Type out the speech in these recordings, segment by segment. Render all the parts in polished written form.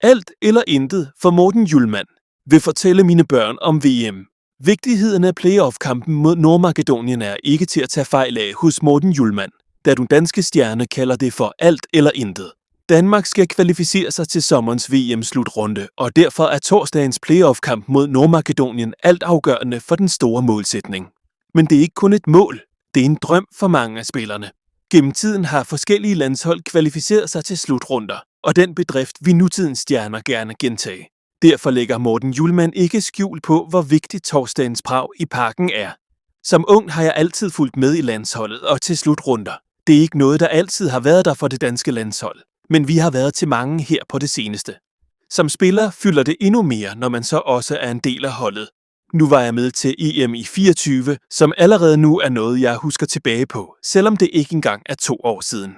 Alt eller intet for Morten Hjulmand vil fortælle mine børn om VM. Vigtigheden af playoff-kampen mod Nordmakedonien er ikke til at tage fejl af hos Morten Hjulmand, da den danske stjerne kalder det for alt eller intet. Danmark skal kvalificere sig til sommerens VM-slutrunde, og derfor er torsdagens playoff-kamp mod Nordmakedonien altafgørende for den store målsætning. Men det er ikke kun et mål, det er en drøm for mange af spillerne. Gennem tiden har forskellige landshold kvalificeret sig til slutrunder, og den bedrift vil nutidens stjerner gerne gentage. Derfor lægger Morten Hjulmand ikke skjul på, hvor vigtigt torsdagens Prag i Parken er. Som ung har jeg altid fulgt med i landsholdet og til slutrunder. Det er ikke noget, der altid har været der for det danske landshold, men vi har været til mange her på det seneste. Som spiller fylder det endnu mere, når man så også er en del af holdet. Nu var jeg med til EM i 24, som allerede nu er noget, jeg husker tilbage på, selvom det ikke engang er 2 år siden.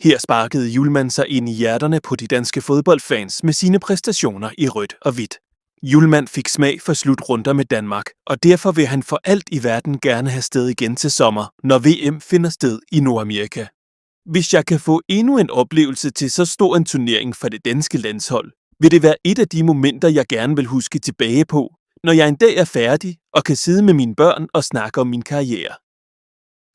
Her sparkede Hjulmand sig ind i hjerterne på de danske fodboldfans med sine præstationer i rødt og hvidt. Hjulmand fik smag for slutrunder med Danmark, og derfor vil han for alt i verden gerne have sted igen til sommer, når VM finder sted i Nordamerika. Hvis jeg kan få endnu en oplevelse til så stor en turnering for det danske landshold, vil det være et af de momenter, jeg gerne vil huske tilbage på, når jeg en dag er færdig og kan sidde med mine børn og snakke om min karriere.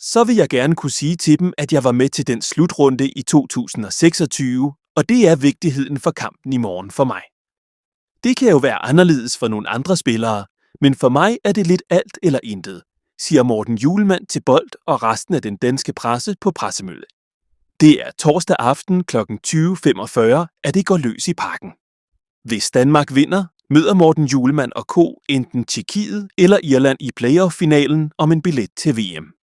Så vil jeg gerne kunne sige til dem, at jeg var med til den slutrunde i 2026, og det er vigtigheden for kampen i morgen for mig. Det kan jo være anderledes for nogle andre spillere, men for mig er det lidt alt eller intet, siger Morten Hjulmand til Bold og resten af den danske presse på pressemødet. Det er torsdag aften kl. 20.45, at det går løs i Parken. Hvis Danmark vinder, møder Morten Hjulmand og co. enten Tjekkiet eller Irland i playoff-finalen om en billet til VM.